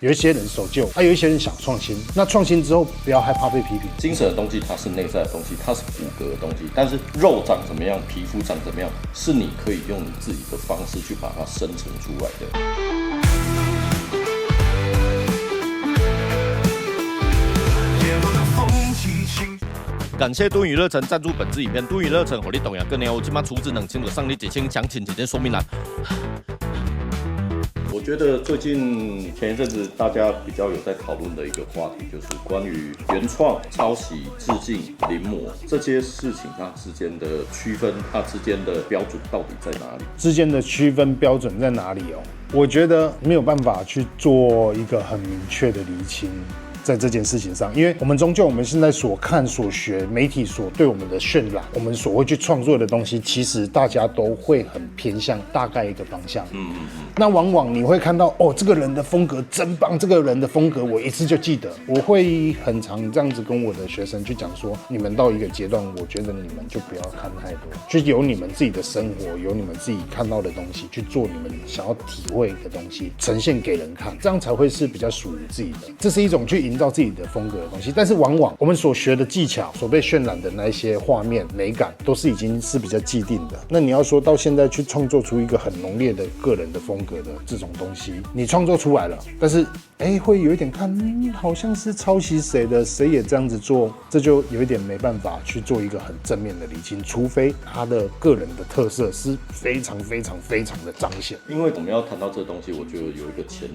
有一些人守旧，有一些人想创新。那创新之后，不要害怕被批评。精神的东西它是内在的东西，它是骨骼的东西，但是肉长怎么样，皮肤长怎么样，是你可以用你自己的方式去把它生成出来的。感谢敦娱乐城赞助本支影片，敦娱乐城火力动员更年我今晚出资能清楚上力解清，详情请见说明栏。我觉得最近前一阵子大家比较有在讨论的一个话题，就是关于原创、抄袭、致敬、临摹这些事情，它之间的区分，它之间的标准到底在哪里？之间的区分标准在哪里哦？我觉得没有办法去做一个很明确的厘清。在这件事情上，因为我们终究我们现在所看所学，媒体所对我们的渲染，我们所会去创作的东西，其实大家都会很偏向大概一个方向。那往往你会看到哦，这个人的风格真棒，这个人的风格我一次就记得。我会很常这样子跟我的学生去讲说，你们到一个阶段，我觉得你们就不要看太多，就有你们自己的生活，有你们自己看到的东西，去做你们想要体会的东西，呈现给人看，这样才会是比较属于自己的。这是一种去营造自己的风格的东西，但是往往我们所学的技巧、所被渲染的那一些画面美感，都是已经是比较既定的。那你要说到现在去创作出一个很浓烈的个人的风格的这种东西，你创作出来了，但是会有一点看，好像是抄袭谁的，谁也这样子做，这就有一点没办法去做一个很正面的厘清，除非他的个人的特色是非常非常非常的彰显。因为我们要谈到这东西，我觉得有一个前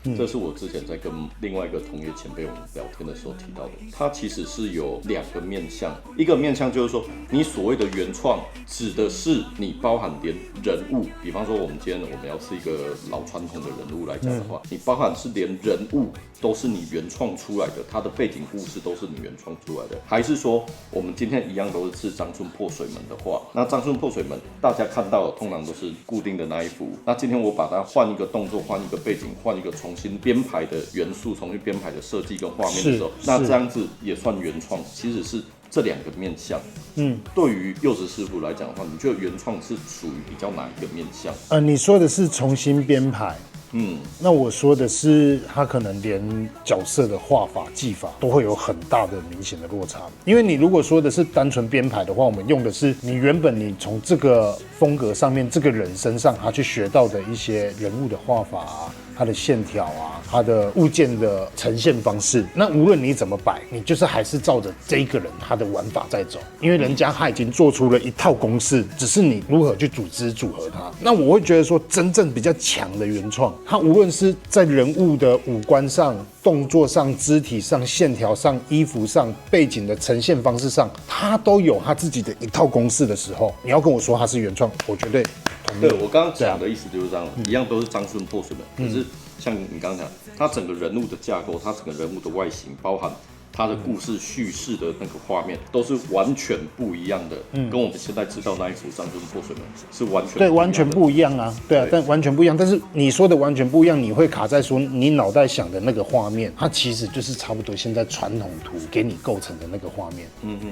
提，这是我之前在跟另外一个同业前辈我们聊天的时候提到的，它其实是有两个面向，一个面向就是说，你所谓的原创指的是你包含连人物，比方说我们今天我们要是一个老传统的人物来讲的话，你包含是连人物都是你原创出来的，它的背景故事都是你原创出来的，还是说我们今天一样都是张春破水门的话，那张春破水门大家看到的通常都是固定的那一幅，那今天我把它换一个动作，换一个背景，换一个重新编排的元素，重新编排的设计跟画面的时候，那这样子也算原创，其实是这两个面向。对于柚子师傅来讲的话，你觉得原创是属于比较哪一个面向？你说的是重新编排。那我说的是，他可能连角色的画法、技法都会有很大的明显的落差。因为你如果说的是单纯编排的话，我们用的是你原本你从这个风格上面，这个人身上他去学到的一些人物的画法啊，它的线条啊，它的物件的呈现方式，那无论你怎么摆，你就是还是照着这一个人他的玩法在走，因为人家他已经做出了一套公式，只是你如何去组织组合它。那我会觉得说，真正比较强的原创，它无论是在人物的五官上、动作上、肢体上、线条上、衣服上、背景的呈现方式上，它都有它自己的一套公式的时候，你要跟我说它是原创，我绝对同意。对，我刚刚讲的意思就是这样，一样都是张春破水门，可是像你刚刚讲，它整个人物的架构，它整个人物的外形，包含它的故事叙事的那个画面，都是完全不一样的，跟我们现在知道那一幅张春破水门是完全不一样的。对，完全不一样啊，对啊，但完全不一样。但是你说的完全不一样，你会卡在说你脑袋想的那个画面，它其实就是差不多现在传统图给你构成的那个画面。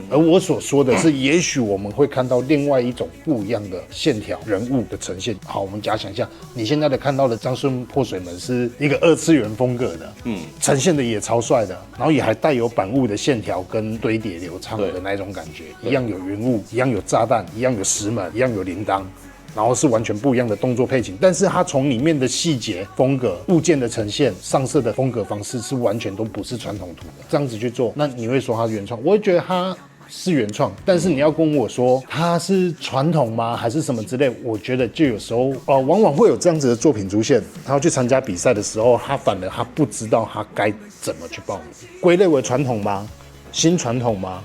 而我所说的是，也许我们会看到另外一种不一样的线条、人物的呈现。好，我们假想一下，你现在看到的张春破水门是一个二次元风格的，呈现的也超帅的，然后也还带有板物的线条跟堆叠流畅的那一种感觉，一样有云雾，一样有炸弹，一样有石门，一样有铃铛，然后是完全不一样的动作配景，但是它从里面的细节、风格、物件的呈现、上色的风格方式是完全都不是传统图的，这样子去做，那你会说它是原创？我会觉得它是原创，但是你要跟我说它是传统吗，还是什么之类？我觉得就有时候往往会有这样子的作品出现。他要去参加比赛的时候，他反而他不知道他该怎么去报名，归类为传统吗？新传统吗？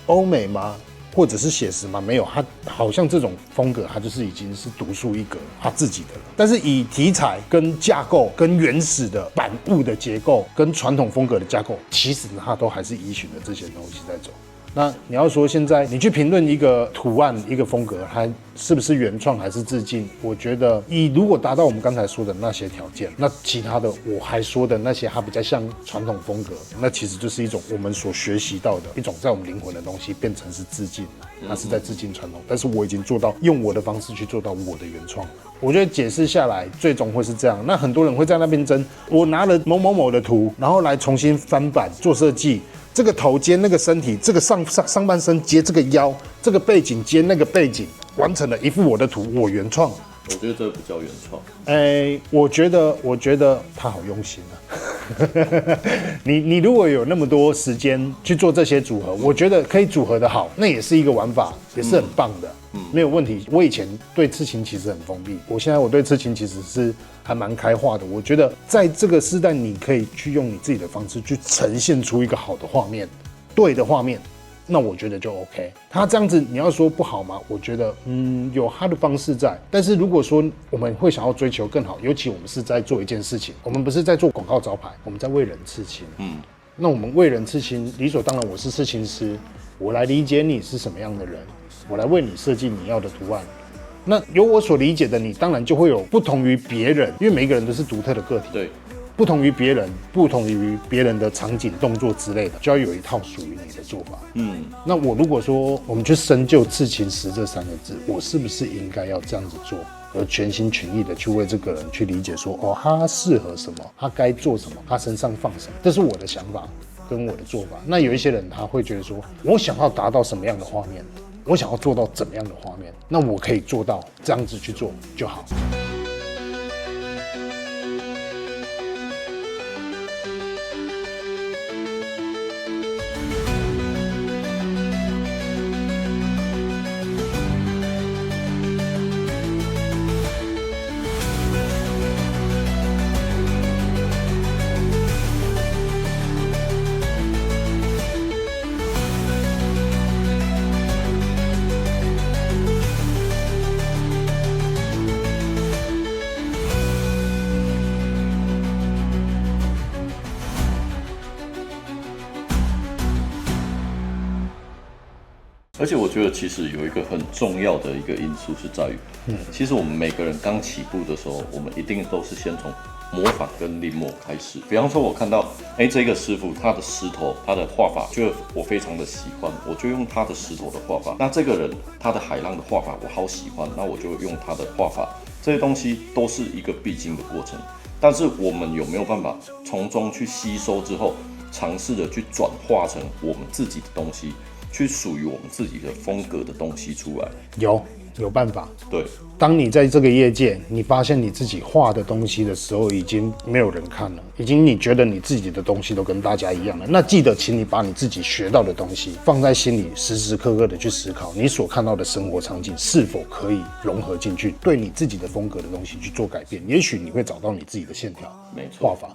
欧美吗？或者是写实吗？没有，他好像这种风格，他就是已经是独树一格，他自己的了。但是以题材、跟架构、跟原始的板物的结构、跟传统风格的架构，其实他都还是依循着这些东西在走。那你要说现在你去评论一个图案、一个风格，它是不是原创还是致敬？我觉得如果达到我们刚才说的那些条件，那其他的我还说的那些，它比较像传统风格，那其实就是一种我们所学习到的一种在我们灵魂的东西，变成是致敬，它是在致敬传统。但是我已经做到用我的方式去做到我的原创了。我觉得解释下来，最终会是这样。那很多人会在那边争，我拿了某某某的图，然后来重新翻版做设计。这个头接那个身体，这个上半身接这个腰，这个背景接那个背景，完成了一幅我的图，我原创。我觉得这不叫原创。我觉得他好用心啊。你如果有那么多时间去做这些组合，我觉得可以组合的好，那也是一个玩法，也是很棒的。没有问题。我以前对刺青其实很封闭，我现在我对刺青其实是还蛮开化的。我觉得在这个时代，你可以去用你自己的方式去呈现出一个好的画面，对的画面，那我觉得就 OK。他这样子你要说不好吗？我觉得有他的方式在。但是如果说我们会想要追求更好，尤其我们是在做一件事情，我们不是在做广告招牌，我们在为人刺青。那我们为人刺青，理所当然我是刺青师，我来理解你是什么样的人，我来为你设计你要的图案。那有我所理解的你，当然就会有不同于别人，因为每一个人都是独特的个体。对。不同于别人，不同于别人的场景、动作之类的，就要有一套属于你的做法。那我如果说我们去深究刺青师这3个字，我是不是应该要这样子做，而全心全意的去为这个人去理解说，他适合什么，他该做什么，他身上放什么，这是我的想法跟我的做法。那有一些人他会觉得说，我想要达到什么样的画面，我想要做到怎么样的画面，那我可以做到这样子去做就好。而且我觉得其实有一个很重要的一个因素是在于，其实我们每个人刚起步的时候，我们一定都是先从模仿跟临摹开始。比方说，我看到，这个师傅他的石头，他的画法，觉得我非常的喜欢，我就用他的石头的画法。那这个人他的海浪的画法我好喜欢，那我就用他的画法。这些东西都是一个必经的过程，但是我们有没有办法从中去吸收之后，尝试的去转化成我们自己的东西？去属于我们自己的风格的东西出来，有办法。对，当你在这个业界，你发现你自己画的东西的时候，已经没有人看了，已经你觉得你自己的东西都跟大家一样了。那记得，请你把你自己学到的东西放在心里，时时刻刻的去思考，你所看到的生活场景是否可以融合进去，对你自己的风格的东西去做改变。也许你会找到你自己的线条，没错，画法。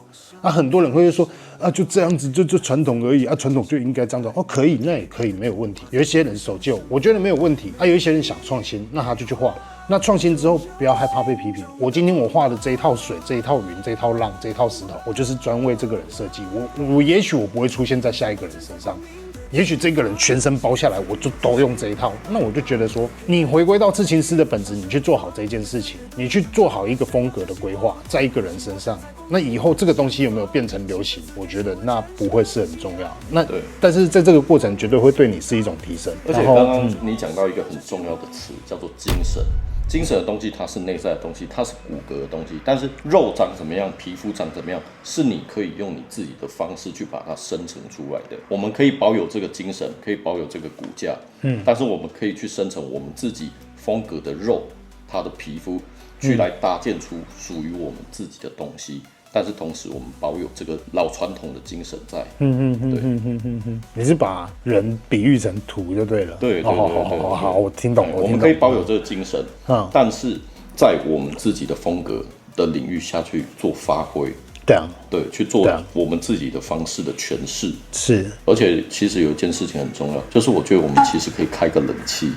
很多人会说就这样子，就传统而已传统就应该这样子。可以，那也可以，没有问题。有一些人守旧，我觉得没有问题。有一些人想创新，那他就去画。那创新之后，不要害怕被批评。我今天我画的这一套水，这一套云，这一套浪，这一套石头，我就是专为这个人设计。我也许我不会出现在下一个人身上。也许这个人全身包下来，我就都用这一套，那我就觉得说，你回归到刺青师的本质，你去做好这一件事情，你去做好一个风格的规划，在一个人身上，那以后这个东西有没有变成流行，我觉得那不会是很重要。但是在这个过程绝对会对你是一种提升。而且刚刚你讲到一个很重要的词，叫做精神。精神的东西，它是内在的东西，它是骨骼的东西。但是肉长怎么样，皮肤长怎么样，是你可以用你自己的方式去把它生成出来的。我们可以保有这个精神，可以保有这个骨架，但是我们可以去生成我们自己风格的肉，它的皮肤，去来搭建出属于我们自己的东西。但是同时，我们保有这个老传统的精神在。你是把人比喻成土就对了。对，好，我听懂了。我们可以保有这个精神，但是在我们自己的风格的领域下去做发挥。对，去做我们自己的方式的诠释。是，而且其实有一件事情很重要，就是我觉得我们其实可以开个冷气。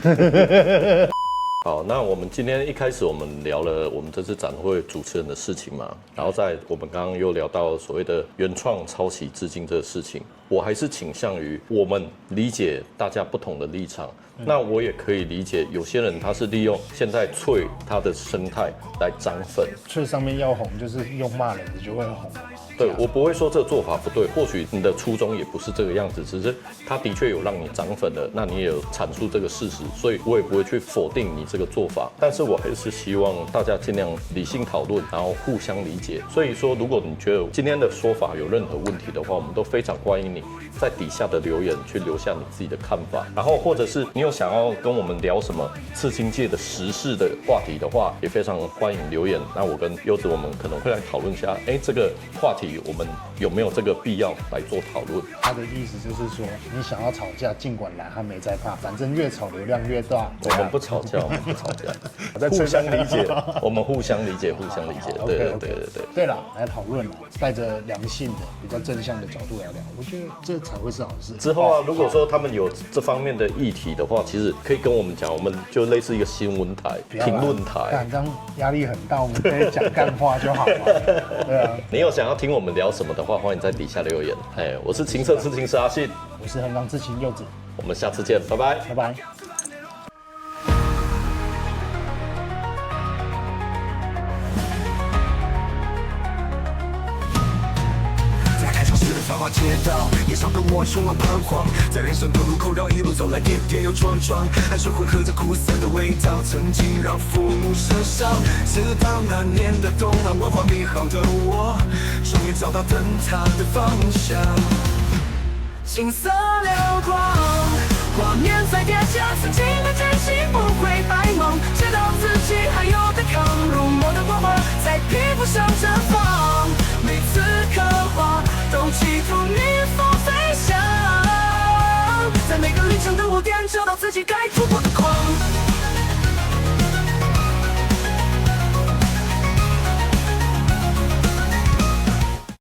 好，那我们今天一开始我们聊了我们这次展会主持人的事情嘛，然后在我们刚刚又聊到所谓的原创、抄袭、致敬这个事情，我还是倾向于我们理解大家不同的立场，那我也可以理解，有些人他是利用现在脆它的生态来涨粉。脆上面要红，就是用骂人的就会红了嘛。对，我不会说这个做法不对，或许你的初衷也不是这个样子，只是它的确有让你涨粉的，那你也有阐述这个事实，所以我也不会去否定你这个做法，但是我还是希望大家尽量理性讨论，然后互相理解。所以说，如果你觉得今天的说法有任何问题的话，我们都非常欢迎你在底下的留言去留下你自己的看法，然后或者是你有想要跟我们聊什么刺青界的时事的话题的话，也非常欢迎留言。那我跟柚子我们可能会来讨论一下，这个话题我们有没有这个必要来做讨论？他的意思就是说，你想要吵架，尽管来，他没在怕，反正越吵流量越大。我们不吵架，我们不吵架，互相理解，我们互相理解，互相理解。对对对对对。对了，来讨论了，带着良性的、比较正向的角度来聊，我觉得这才会是好事。之后啊，如果说他们有这方面的议题的话，其实可以跟我们讲，我们就类似一个新闻台、评论台。这样压力很大，我们可以讲干话就好了。对啊。你有想要听我们聊什么的话，欢迎在底下留言。我是情色刺青师阿信，我是横纲刺青柚子，我们下次见，拜拜，拜拜。繁华街道，也常跟我充满彷徨，在人生的路口绕一路走来，跌跌又撞撞，汗水混合着苦涩的味道，曾经让父母受伤。直到那年的东南文化美好的我，终于找到灯塔的方向。金色流光，画面在叠加，曾经的真心不会白梦，知道自己还有抵抗，如墨的光芒在皮肤上绽放，每次刻画都企图逆风飞翔，在每个旅程的我点找到自己该